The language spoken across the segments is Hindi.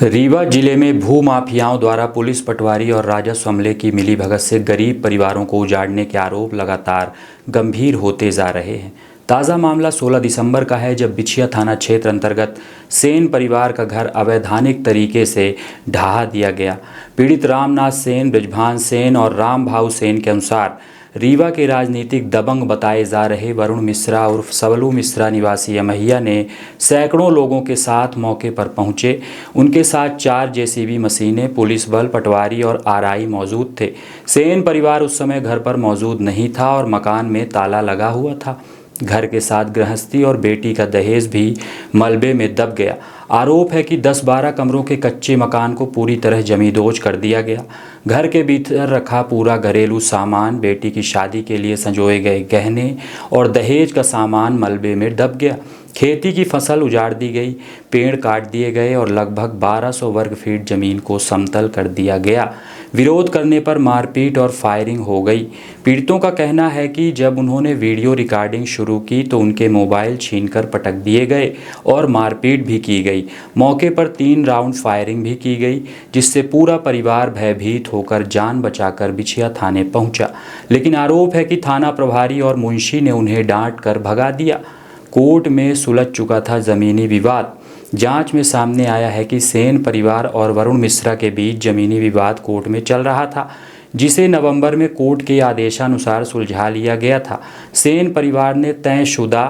रीवा जिले में भूमाफियाओं द्वारा पुलिस पटवारी और राजस्व अमले की मिलीभगत से गरीब परिवारों को उजाड़ने के आरोप लगातार गंभीर होते जा रहे हैं। ताज़ा मामला 16 दिसंबर का है, जब बिछिया थाना क्षेत्र अंतर्गत सेन परिवार का घर अवैधानिक तरीके से ढहा दिया गया। पीड़ित रामनाथ सेन, बृजभान सेन और राम भाऊ सेन के अनुसार रीवा के राजनीतिक दबंग बताए जा रहे वरुण मिश्रा उर्फ सबलू मिश्रा निवासी अमहिया ने सैकड़ों लोगों के साथ मौके पर पहुंचे। उनके साथ 4 जेसीबी मशीनें, पुलिस बल, पटवारी और आरआई मौजूद थे। सेन परिवार उस समय घर पर मौजूद नहीं था और मकान में ताला लगा हुआ था। घर के साथ गृहस्थी और बेटी का दहेज भी मलबे में दब गया। आरोप है कि 10-12 कमरों के कच्चे मकान को पूरी तरह जमींदोज कर दिया गया। घर के भीतर रखा पूरा घरेलू सामान, बेटी की शादी के लिए संजोए गए गहने और दहेज का सामान मलबे में दब गया। खेती की फसल उजाड़ दी गई, पेड़ काट दिए गए और लगभग 1200 वर्ग फीट जमीन को समतल कर दिया गया। विरोध करने पर मारपीट और फायरिंग हो गई। पीड़ितों का कहना है कि जब उन्होंने वीडियो रिकॉर्डिंग शुरू की तो उनके मोबाइल छीनकर पटक दिए गए और मारपीट भी की गई। मौके पर 3 राउंड फायरिंग भी की गई, जिससे पूरा परिवार भयभीत होकर जान बचाकर बिछिया थाने पहुंचा। लेकिन आरोप है कि थाना प्रभारी और मुंशी ने उन्हें डांट कर भगा दिया। कोर्ट में सुलझ चुका था ज़मीनी विवाद। जांच में सामने आया है कि सेन परिवार और वरुण मिश्रा के बीच ज़मीनी विवाद कोर्ट में चल रहा था, जिसे नवंबर में कोर्ट के आदेशानुसार सुलझा लिया गया था। सेन परिवार ने तयशुदा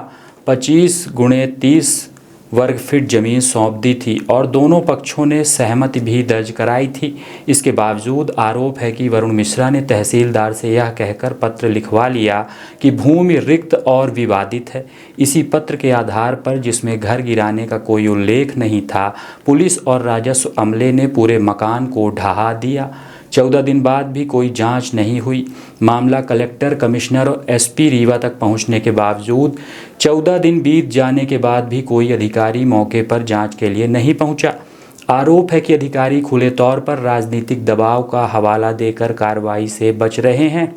25x30 वर्ग फीट ज़मीन सौंप दी थी और दोनों पक्षों ने सहमति भी दर्ज कराई थी। इसके बावजूद आरोप है कि वरुण मिश्रा ने तहसीलदार से यह कहकर पत्र लिखवा लिया कि भूमि रिक्त और विवादित है। इसी पत्र के आधार पर, जिसमें घर गिराने का कोई उल्लेख नहीं था, पुलिस और राजस्व अमले ने पूरे मकान को ढहा दिया। 14 दिन बाद भी कोई जांच नहीं हुई। मामला कलेक्टर, कमिश्नर और एसपी रीवा तक पहुंचने के बावजूद 14 दिन बीत जाने के बाद भी कोई अधिकारी मौके पर जांच के लिए नहीं पहुंचा। आरोप है कि अधिकारी खुले तौर पर राजनीतिक दबाव का हवाला देकर कार्रवाई से बच रहे हैं।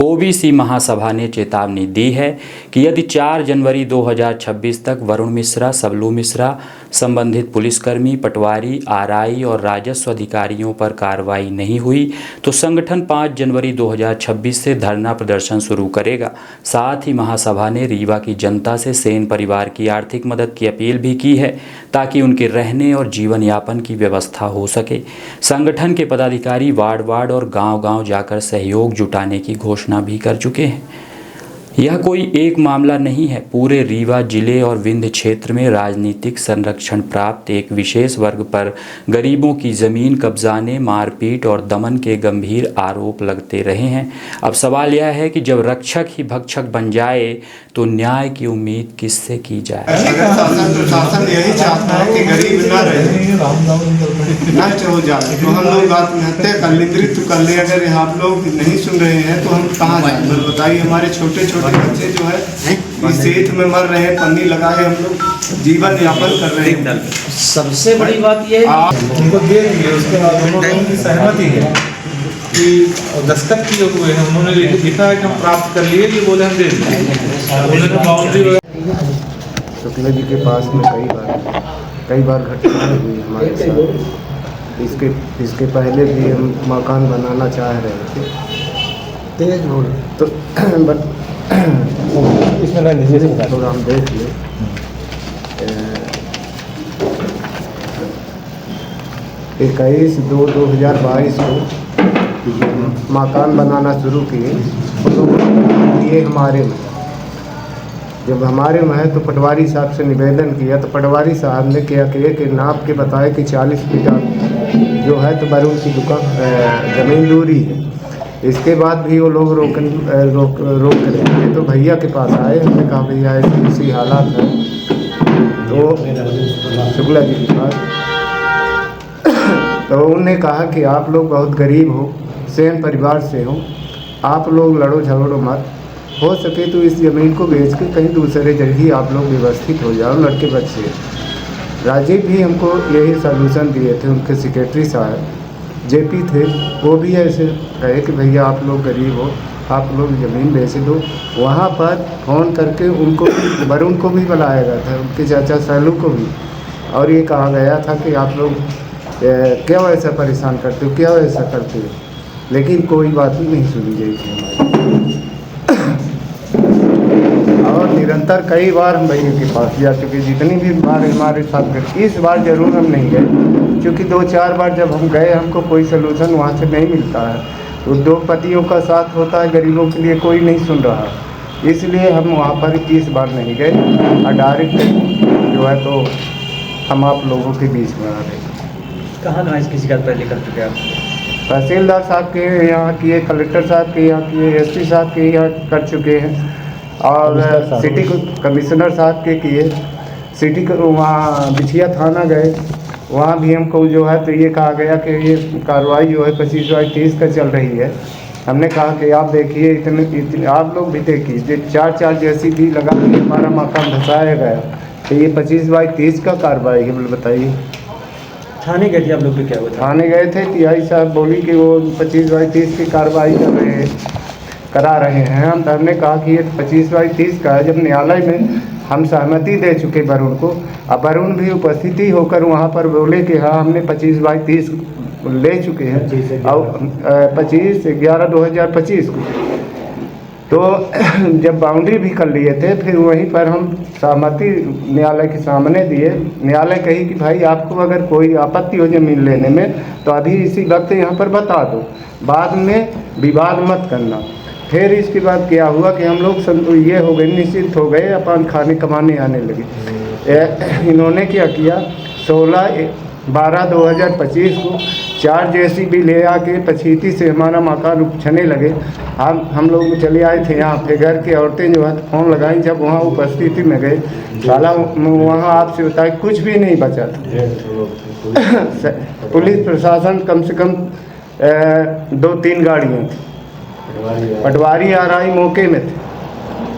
ओबीसी महासभा ने चेतावनी दी है कि यदि 4 जनवरी 2026 तक वरुण मिश्रा, सबलू मिश्रा, संबंधित पुलिसकर्मी, पटवारी, आरआई और राजस्व अधिकारियों पर कार्रवाई नहीं हुई तो संगठन 5 जनवरी 2026 से धरना प्रदर्शन शुरू करेगा। साथ ही महासभा ने रीवा की जनता से सेन परिवार की आर्थिक मदद की अपील भी की है, ताकि उनके रहने और जीवन यापन की व्यवस्था हो सके। संगठन के पदाधिकारी वार्ड और गांव-गांव जाकर सहयोग जुटाने की घोषणा भी कर चुके हैं। यह कोई एक मामला नहीं है। पूरे रीवा जिले और विंध्य क्षेत्र में राजनीतिक संरक्षण प्राप्त एक विशेष वर्ग पर गरीबों की ज़मीन कब्जाने, मारपीट और दमन के गंभीर आरोप लगते रहे हैं। अब सवाल यह है कि जब रक्षक ही भक्षक बन जाए तो न्याय की उम्मीद किससे की जाए। शासन यही चाहता है कि गरीब न रहे, नष्ट हो जाए, तो हम लोग आत्महत्या कर ले, मृत्यु कर ले। अगर आप लोग नहीं सुन रहे हैं तो हम कहाँ जाए बताइए। हमारे छोटे छोटे बच्चे जो है इस सेठ में मर रहे हैं, पन्नी लगा के हम लोग जीवन यापन कर रहे हैं। सबसे बड़ी बात यह है उनको दे दिए, उसके बाद दोनों लोगों की सहमति है कि दस्तखत किए हुए हैं, उन्होंने लिखा है कि हम प्राप्त कर लिए, ये बोले हम दे देंगे। उन्होंने बाउंड्री शुक्ला जी के पास में कई बार घटना हुई हमारे साथ। इसके पहले भी हम मकान बनाना चाह रहे थे, तेज हो तो बट इसमें थोड़ा हम देख ले। 21/2/2022 को मकान बनाना शुरू किए। ये हमारे में, जब हमारे में है तो पटवारी साहब से निवेदन किया तो पटवारी साहब ने क्या किया कि नाप के बताया कि 40 फीट जो है तो वरुण की दुकान ज़मीन दूरी है। इसके बाद भी वो लोग रोक रहे थे, तो भैया के पास आए। हमने कहा भैया ऐसी हालात है, तो शुक्ला जी के पास तो उन्होंने कहा कि आप लोग बहुत गरीब हो, सेन परिवार से हो, आप लोग लड़ो झगड़ो मत, हो सके तो इस ज़मीन को बेच के कहीं दूसरे जगह आप लोग व्यवस्थित हो जाओ, लड़के बच्चे। राजीव भी हमको यही सलूशन दिए थे, उनके सेक्रेटरी साहब जेपी थे, वो भी ऐसे कहे कि भैया आप लोग गरीब हो, आप लोग ज़मीन बेच दो। वहाँ पर फ़ोन करके उनको वरुण को भी बुलाया गया था, उनके चाचा सालू को भी, और ये कहा गया था कि आप लोग क्यों ऐसा परेशान करते हो, क्यों ऐसा करते हो, लेकिन कोई बात भी नहीं सुनी गई थी हमारी। और निरंतर कई बार हम भैया के पास जा चुके, जितनी भी बार हमारे साथ गए, इस बार ज़रूर हम नहीं गए, क्योंकि 2-4 बार जब हम गए हमको कोई सलूशन वहाँ से नहीं मिलता है। उद्योगपतियों का साथ होता है, गरीबों के लिए कोई नहीं सुन रहा, इसलिए हम वहाँ पर इस बार नहीं गए और डायरेक्ट जो है तो हम आप लोगों के बीच में आ गए। कहाँ इसकी शिकायत पहले कर चुके आप? तहसीलदार साहब के यहाँ किए, कलेक्टर साहब के यहाँ किए, एसपी साहब के यहाँ कर चुके हैं, और सिटी कमिश्नर साहब के किए, सिटी वहाँ बिछिया थाना गए, वहाँ भी हमको जो है तो ये कहा गया कि ये कार्रवाई जो है 25/30 का चल रही है। हमने कहा कि आप देखिए, इतने आप लोग भी देखिए, 4 जैसी भी लगा के हमारा मकान धसाया गया, तो ये 25/30 का कार्रवाई है, बोले बताइए। थाने गए थे आप लोग तो क्या हुआ? थाने गए थे, टीआई साहब बोली कि वो 25/30 की कार्रवाई करा रहे हैं। हमने कहा कि ये 25/30 का है। जब न्यायालय में हम सहमति दे चुके वरुण को, अब वरुण भी उपस्थिति होकर वहाँ पर बोले कि हाँ हमने 25/30 ले चुके हैं, और 25/11/2025 को, तो जब बाउंड्री भी कर लिए थे, फिर वहीं पर हम सहमति न्यायालय के सामने दिए। न्यायालय कही कि भाई आपको अगर कोई आपत्ति हो जमीन लेने में तो अभी इसी वक्त यहाँ पर बता दो, बाद में विवाद मत करना। फिर इसके बाद क्या हुआ कि हम लोग ये हो गए, निश्चित हो गए, अपन खाने कमाने आने लगे। इन्होंने क्या किया, 16/12/2025 को 4 JCB ले आके पछीती से हमारा मकान उपछने लगे। हम लोग चले आए थे यहाँ पे, घर की औरतें जो है फ़ोन लगाई, जब वहाँ उपस्थिति में गए, साला वहाँ आपसे बताए कुछ भी नहीं बचा था। पुलिस प्रशासन कम से कम 2-3 गाड़ियाँ थी, पटवारी RI मौके में थे,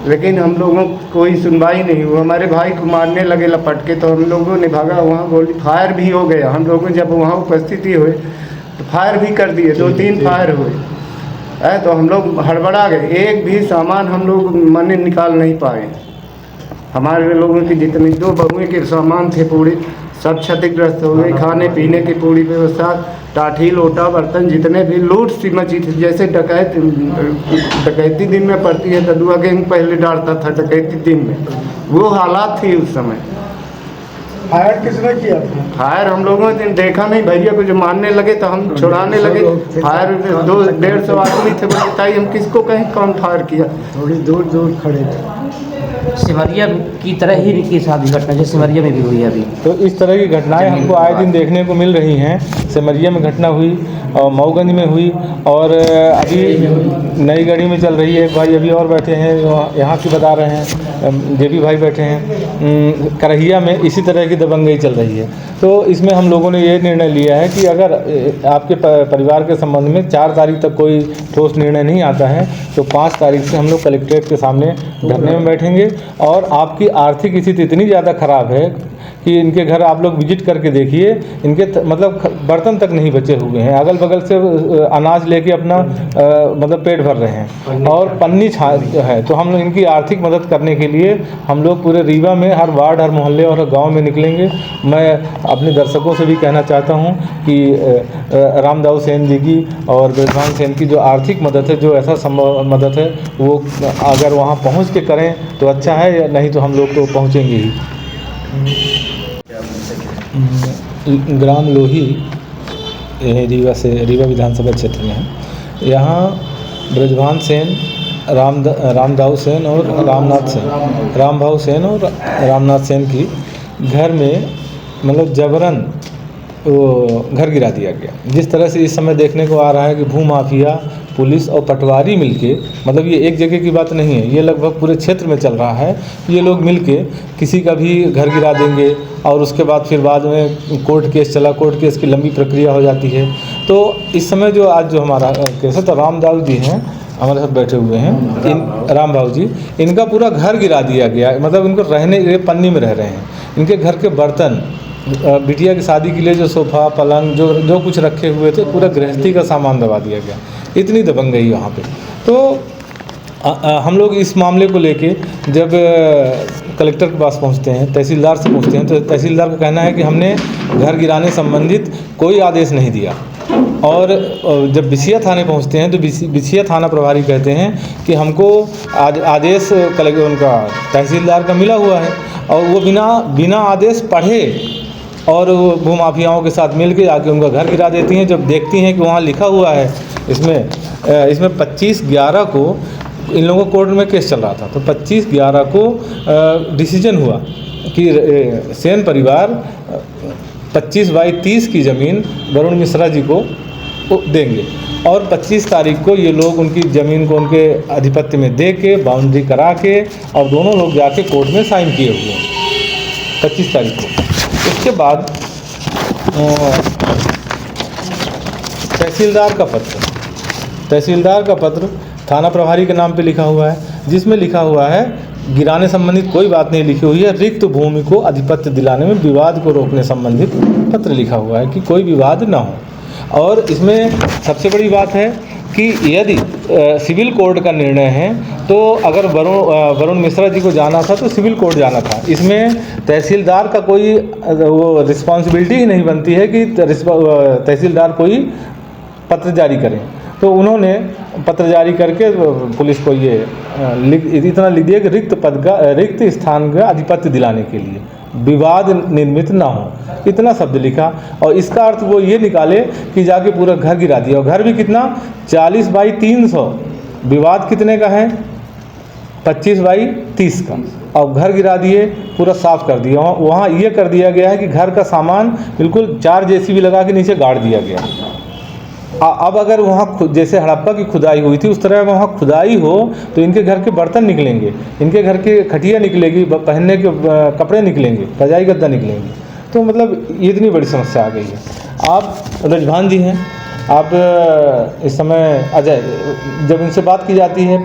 लेकिन हम लोगों को कोई सुनवाई नहीं हुई। हमारे भाई को मारने लगे लपट के, तो हम लोगों ने भागा, वहाँ गोली फायर भी हो गया। हम लोगों जब वहाँ उपस्थिति हुई तो फायर भी कर दिए, 2-3 फायर हुए, तो हम लोग हड़बड़ा गए। एक भी सामान हम लोग मने निकाल नहीं पाए। हमारे लोगों की जितनी 2 बहुएँ के सामान थे पूरे सब क्षतिग्रस्त हो गए। खाने पीने की पूरी व्यवस्था, टाठी लोटा बर्तन जितने भी लूट सी मची थी। जैसे डकैती दिन में पड़ती है, कदुआ गैंग पहले डालता था डकैती दिन में, वो हालात थी उस समय। फायर किसने किया था? फायर हम लोगों ने देखा नहीं, भैया को जो मारने लगे तो हम छुड़ाने लगे। फायर 200-150 आदमी थे, बताइए हम किसको कहीं कौन फायर किया। थोड़ी दूर खड़े थे। सिमरिया की तरह ही की शादी घटना जो सिमरिया में भी हुई है अभी, तो इस तरह की घटनाएं हमको आए दिन देखने को मिल रही हैं। सिमरिया में घटना हुई और मऊगंज में हुई, और अभी नई गढ़ी में चल रही है। एक भाई अभी और बैठे हैं, यहाँ की बता रहे हैं, JB भाई बैठे हैं। करहिया में इसी तरह की दबंगई चल रही है। तो इसमें हम लोगों ने ये निर्णय लिया है कि अगर आपके परिवार के संबंध में 4 तारीख तक कोई ठोस निर्णय नहीं आता है, तो 5 तारीख से हम लोग कलेक्ट्रेट के सामने धरने में बैठेंगे। और आपकी आर्थिक स्थिति इतनी ज़्यादा ख़राब है कि इनके घर आप लोग विजिट करके देखिए, इनके मतलब बर्तन तक नहीं बचे हुए हैं, अगल बगल से अनाज लेके अपना मतलब पेट भर रहे हैं, और पन्नी है। तो हम लोग इनकी आर्थिक मदद करने के लिए हम लोग पूरे रीवा में हर वार्ड, हर मोहल्ले और गांव में निकलेंगे। मैं अपने दर्शकों से भी कहना चाहता हूं कि रामदाऊ सेन जी की और ब्रजभान सेन की जो आर्थिक मदद है, जो ऐसा संभव मदद है, वो अगर वहाँ पहुँच के करें तो अच्छा है, नहीं तो हम लोग तो पहुँचेंगे ही। ग्राम लोही रीवा विधानसभा क्षेत्र में है। यहाँ ब्रजभान सेन, रामदाऊ सेन और रामभाऊ सेन और रामनाथ सेन की घर में मतलब जबरन वो घर गिरा दिया गया। जिस तरह से इस समय देखने को आ रहा है कि भूमाफिया, पुलिस और पटवारी मिलके, मतलब ये एक जगह की बात नहीं है, ये लगभग पूरे क्षेत्र में चल रहा है। ये लोग मिलके किसी का भी घर गिरा देंगे, और उसके बाद फिर बाद में कोर्ट केस चला, कोर्ट केस की लंबी प्रक्रिया हो जाती है। तो इस समय जो आज जो हमारा केस है, तो रामदाऊ जी हैं हमारे साथ बैठे हुए हैं, रामभाऊ जी, इनका पूरा घर गिरा दिया गया। मतलब इनको रहने, पन्नी में रह रहे हैं। इनके घर के बर्तन, बिटिया की शादी के लिए जो सोफ़ा, पलंग, जो कुछ रखे हुए थे, पूरा गृहस्थी का सामान दबा दिया गया। इतनी दबंगई वहाँ पे। तो हम लोग इस मामले को लेके जब कलेक्टर के पास पहुंचते हैं, तहसीलदार से पूछते हैं, तो तहसीलदार का कहना है कि हमने घर गिराने संबंधित कोई आदेश नहीं दिया। और जब बिछिया थाने पहुंचते हैं तो बिछिया थाना प्रभारी कहते हैं कि हमको आदेश कलेक्टर उनका तहसीलदार का मिला हुआ है और वो बिना आदेश पढ़े और भूमाफियाओं के साथ मिल के आके उनका घर गिरा देती हैं। जब देखती हैं कि वहाँ लिखा हुआ है इसमें 25/11 को इन लोगों को कोर्ट में केस चल रहा था, तो 25/11 को डिसीजन हुआ कि सेन परिवार 25/30 की ज़मीन वरुण मिश्रा जी को देंगे और 25 तारीख को ये लोग उनकी ज़मीन को उनके आधिपत्य में दे के बाउंड्री करा के और दोनों लोग जाके कोर्ट में साइन किए हुए हैं 25 तारीख को। उसके बाद तहसीलदार का पत्र थाना प्रभारी के नाम पे लिखा हुआ है, जिसमें लिखा हुआ है गिराने संबंधित कोई बात नहीं लिखी हुई है, रिक्त भूमि को आधिपत्य दिलाने में विवाद को रोकने संबंधित पत्र लिखा हुआ है कि कोई विवाद ना हो। और इसमें सबसे बड़ी बात है कि यदि सिविल कोर्ट का निर्णय है तो अगर वरुण मिश्रा जी को जाना था तो सिविल कोर्ट जाना था। इसमें तहसीलदार का कोई वो रिस्पॉन्सिबिलिटी ही नहीं बनती है कि तहसीलदार कोई पत्र जारी करें। तो उन्होंने पत्र जारी करके पुलिस को ये इतना लिख दिया कि रिक्त स्थान का आधिपत्य दिलाने के लिए विवाद निर्मित ना हो, इतना शब्द लिखा। और इसका अर्थ वो ये निकाले कि जाके पूरा घर गिरा दिया। और घर भी कितना 40/300, विवाद कितने का है 25/30 का, और घर गिरा दिए, पूरा साफ कर दिया। वहाँ ये कर दिया गया है कि घर का सामान बिल्कुल 4 JCB लगा के नीचे गाड़ दिया गया। अब अगर वहाँ जैसे हड़प्पा की खुदाई हुई थी उस तरह वहाँ खुदाई हो तो इनके घर के बर्तन निकलेंगे, इनके घर की खटिया निकलेगी, पहनने के कपड़े निकलेंगे, रजाई गद्दा निकलेंगे। तो मतलब ये इतनी बड़ी समस्या आ गई है। आप रजभान जी हैं, आप इस समय अजय, जब इनसे बात की जाती है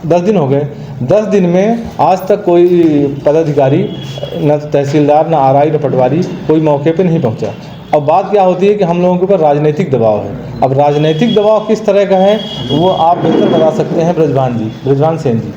10 दिन हो गए, 10 दिन में आज तक कोई पदाधिकारी, न तहसीलदार, न RI, न पटवारी कोई मौके पे नहीं पहुंचा। अब बात क्या होती है कि हम लोगों के ऊपर राजनीतिक दबाव है। अब राजनीतिक दबाव किस तरह का है वो आप बेहतर बता सकते हैं ब्रजभान सेन जी।